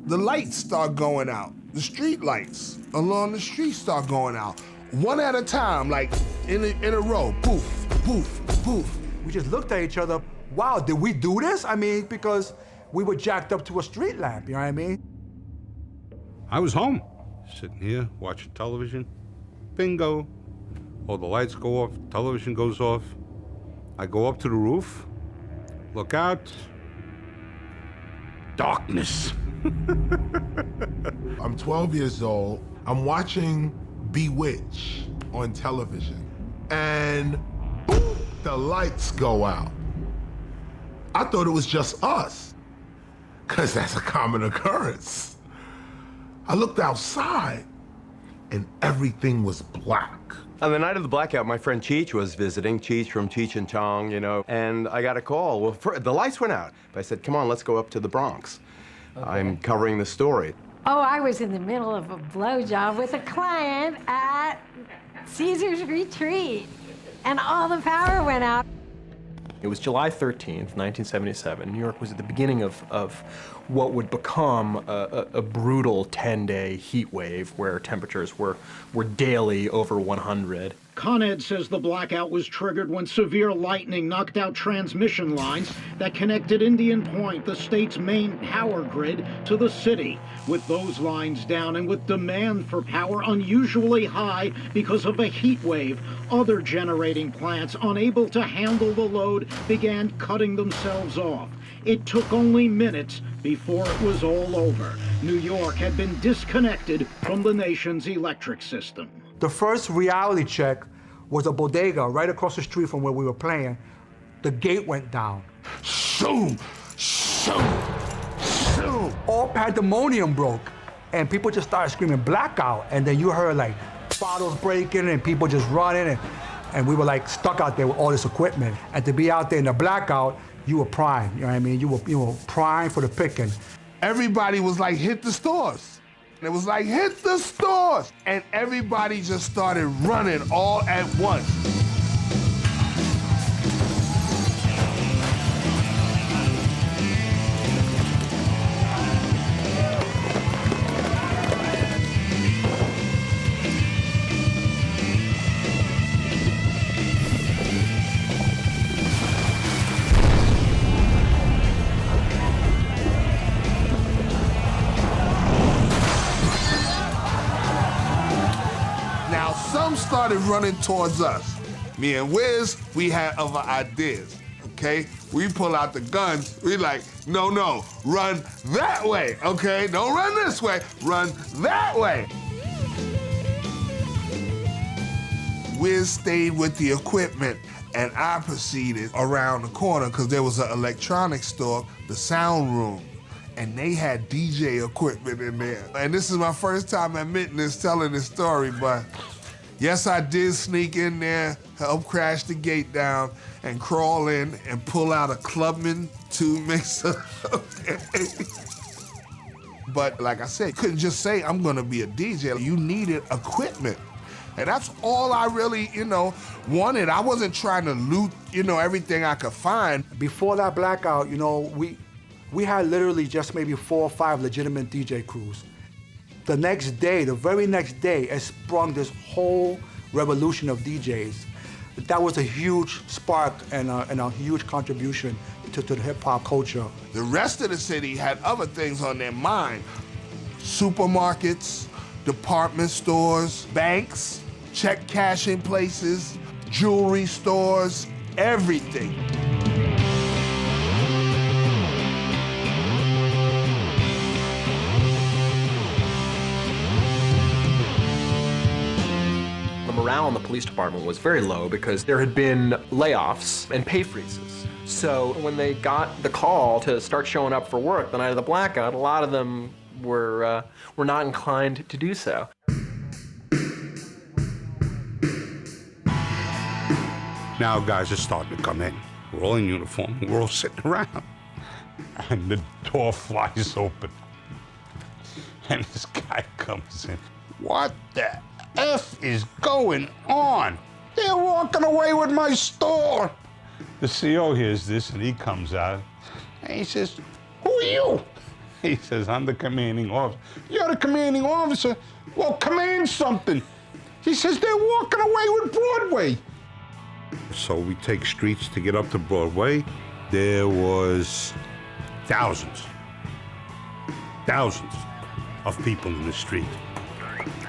the lights start going out. The street lights along the street start going out. One at a time, like in a row, poof, poof, poof. We just looked at each other, wow, did we do this? I mean, because we were jacked up to a street lamp, you know what I mean? I was home, sitting here, watching television. Bingo. All the lights go off, television goes off. I go up to the roof, look out, darkness. I'm 12 years old. I'm watching Bewitched on television. And boom, the lights go out. I thought it was just us, because that's a common occurrence. I looked outside, and everything was black. On the night of the blackout, my friend Cheech was visiting, Cheech from Cheech and Chong, you know, and I got a call. Well, the lights went out. I said, come on, let's go up to the Bronx. Okay. I'm covering the story. Oh, I was in the middle of a blowjob with a client at Caesar's Retreat, and all the power went out. It was July 13th, 1977. New York was at the beginning of what would become a brutal 10-day heat wave where temperatures were daily over 100. Con Ed says the blackout was triggered when severe lightning knocked out transmission lines that connected Indian Point, the state's main power grid, to the city. With those lines down and with demand for power unusually high because of a heat wave, other generating plants, unable to handle the load, began cutting themselves off. It took only minutes before it was all over. New York had been disconnected from the nation's electric system. The first reality check was a bodega right across the street from where we were playing. The gate went down. Shoo, shoo, shoo. All pandemonium broke, and people just started screaming blackout, and then you heard like bottles breaking and people just running, and we were like stuck out there with all this equipment. And to be out there in the blackout, you were prime, you know what I mean? You were prime for the picking. Everybody was like, hit the stores. It was like, hit the stores. And everybody just started running all at once. Some started running towards us. Me and Wiz, we had other ideas, okay? We pull out the guns, we like, no, run that way, okay? Don't run this way, run that way. Wiz stayed with the equipment, and I proceeded around the corner because there was an electronics store, the sound room, and they had DJ equipment in there. And this is my first time admitting this, telling this story, but yes, I did sneak in there, help crash the gate down, and crawl in and pull out a Clubman 2 mixer. But like I said, couldn't just say, I'm gonna be a DJ. You needed equipment. And that's all I really, wanted. I wasn't trying to loot, everything I could find. Before that blackout, we had literally just maybe 4 or 5 legitimate DJ crews. The next day, the very next day, it sprung this whole revolution of DJs. That was a huge spark and a huge contribution to the hip-hop culture. The rest of the city had other things on their mind. Supermarkets, department stores, banks, check cashing places, jewelry stores, everything. Morale in the police department was very low because there had been layoffs and pay freezes. So when they got the call to start showing up for work the night of the blackout, a lot of them were not inclined to do so. Now guys are starting to come in. We're all in uniform, we're all sitting around. And the door flies open. And this guy comes in. What the F is going on? They're walking away with my store. The CO hears this and he comes out and he says, who are you? He says, I'm the commanding officer. You're the commanding officer? Well, command something. He says, they're walking away with Broadway. So we take streets to get up to Broadway. There was thousands of people in the street,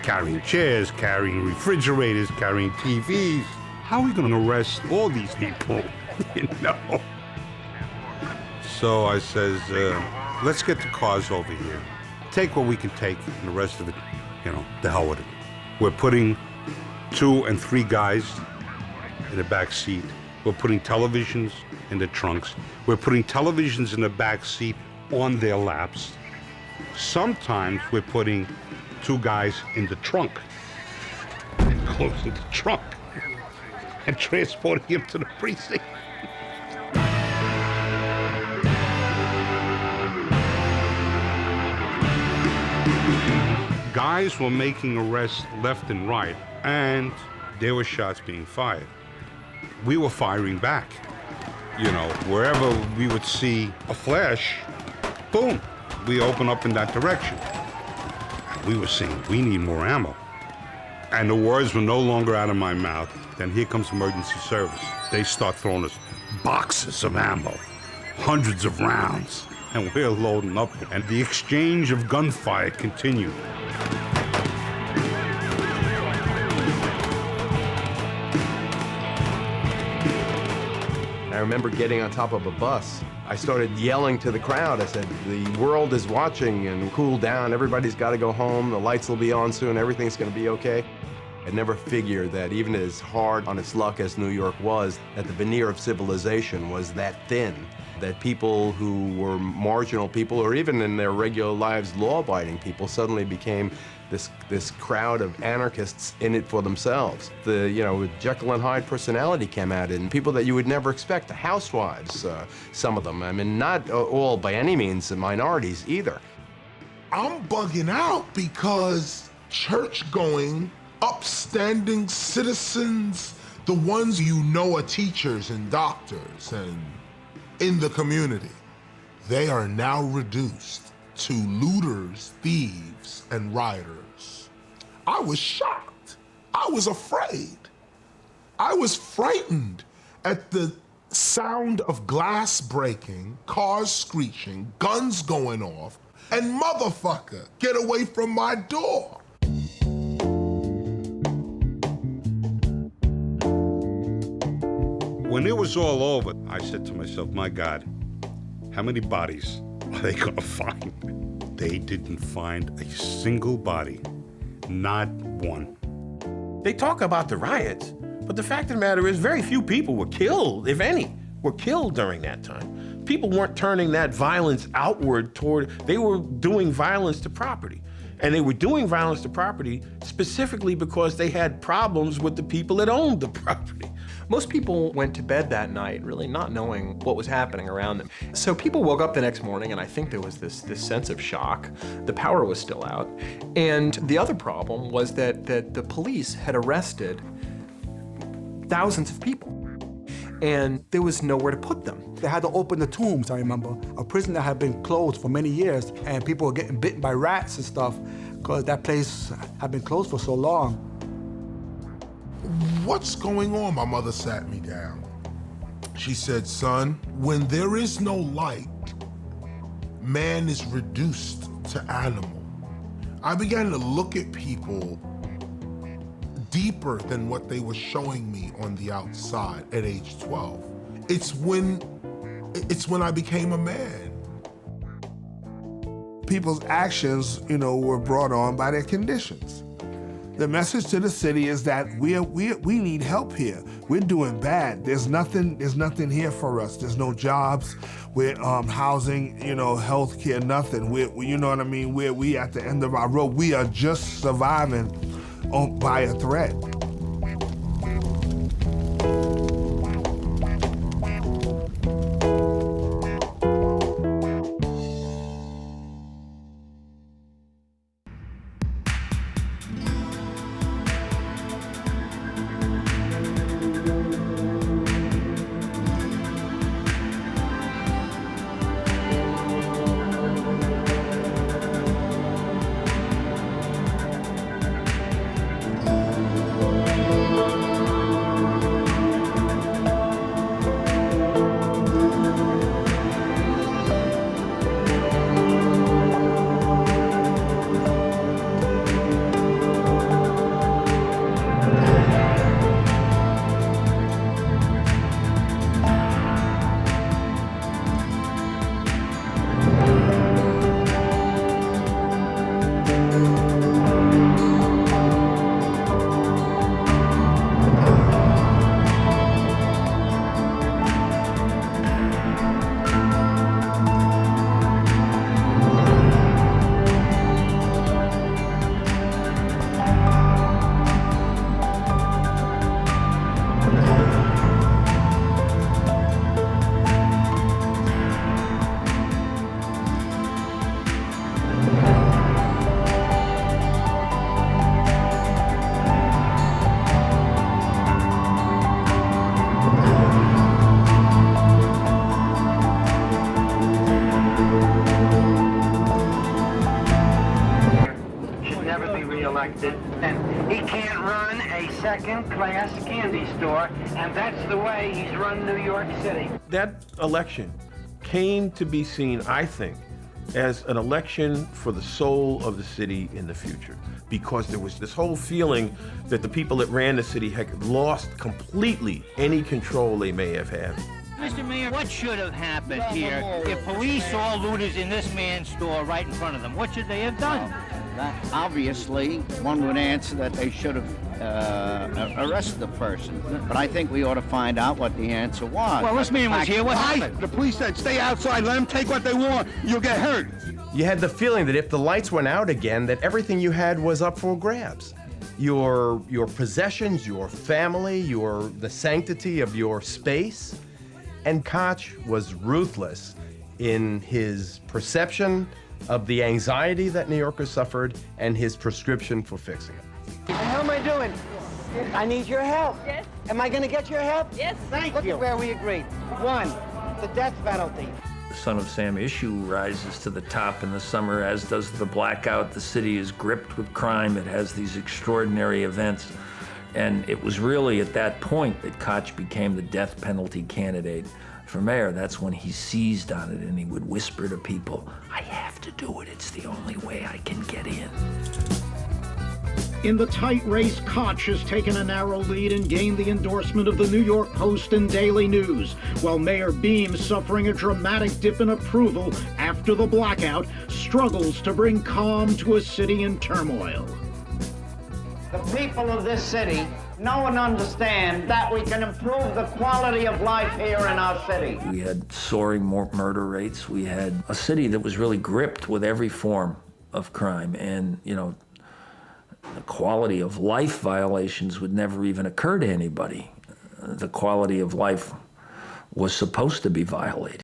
carrying chairs, carrying refrigerators, carrying TVs. How are we going to arrest all these people? You know? So I says, let's get the cars over here. Take what we can take, and the rest of it, you know, the hell with it. We're putting 2 and 3 guys in the back seat. We're putting televisions in the trunks. We're putting televisions in the back seat on their laps. Sometimes we're putting 2 guys in the trunk, closing the trunk, and transporting him to the precinct. Guys were making arrests left and right, and there were shots being fired. We were firing back. You know, wherever we would see a flash, boom, we open up in that direction. We were saying, we need more ammo. And the words were no longer out of my mouth. Then here comes emergency service. They start throwing us boxes of ammo, hundreds of rounds, and we're loading up. And the exchange of gunfire continued. I remember getting on top of a bus. I started yelling to the crowd. I said, the world is watching, and cool down. Everybody's got to go home. The lights will be on soon. Everything's going to be okay. I never figured that even as hard on its luck as New York was, that the veneer of civilization was that thin, that people who were marginal people, or even in their regular lives law-abiding people, suddenly became this crowd of anarchists in it for themselves. The, you know, Jekyll and Hyde personality came out, and people that you would never expect, the housewives, some of them. I mean, not all by any means minorities either. I'm bugging out because church-going, upstanding citizens, the ones you know are teachers and doctors and in the community, they are now reduced to looters, thieves, and rioters. I was shocked. I was afraid. I was frightened at the sound of glass breaking, cars screeching, guns going off, and motherfucker, get away from my door. When it was all over, I said to myself, my God, how many bodies are they gonna find? They didn't find a single body, not one. They talk about the riots, but the fact of the matter is very few people were killed, if any, were killed during that time. People weren't turning that violence outward toward, they were doing violence to property. And they were doing violence to property specifically because they had problems with the people that owned the property. Most people went to bed that night really not knowing what was happening around them. So people woke up the next morning, and I think there was this sense of shock. The power was still out. And the other problem was that the police had arrested thousands of people, and there was nowhere to put them. They had to open the tombs, I remember. A prison that had been closed for many years, and people were getting bitten by rats and stuff because that place had been closed for so long. What's going on? My mother sat me down. She said, son, when there is no light, man is reduced to animal. I began to look at people deeper than what they were showing me on the outside at age 12. It's when I became a man. People's actions, were brought on by their conditions. The message to the city is that we need help here. We're doing bad. There's nothing here for us. There's no jobs. We're housing, health care, nothing. You know what I mean? We at the end of our rope. We are just surviving by a thread. run a second-class candy store, and that's the way he's run New York City. That election came to be seen, I think, as an election for the soul of the city in the future, because there was this whole feeling that the people that ran the city had lost completely any control they may have had. Mr. Mayor, what should have happened here if police saw looters in this man's store right in front of them? What should they have done? Obviously, one would answer that they should have arrested the person. But I think we ought to find out what the answer was. Well, this man was here. What happened? The police said, stay outside, let them take what they want, you'll get hurt. You had the feeling that if the lights went out again, that everything you had was up for grabs. Your possessions, your family, the sanctity of your space. And Koch was ruthless in his perception of the anxiety that New Yorkers suffered and his prescription for fixing it. How am I doing? I need your help. Yes. Am I going to get your help? Yes. Thank you. Look at where we agreed. 1, the death penalty. The Son of Sam issue rises to the top in the summer, as does the Blackout. The city is gripped with crime. It has these extraordinary events. And it was really at that point that Koch became the death penalty candidate for mayor. That's when he seized on it, and he would whisper to people, I have to do it. It's the only way I can get in. In the tight race, Koch has taken a narrow lead and gained the endorsement of the New York Post and Daily News, while Mayor Beam, suffering a dramatic dip in approval after the blackout, struggles to bring calm to a city in turmoil. The people of this city know and understand that we can improve the quality of life here in our city. We had soaring murder rates. We had a city that was really gripped with every form of crime. And, you know, the quality of life violations would never even occur to anybody. The quality of life was supposed to be violated.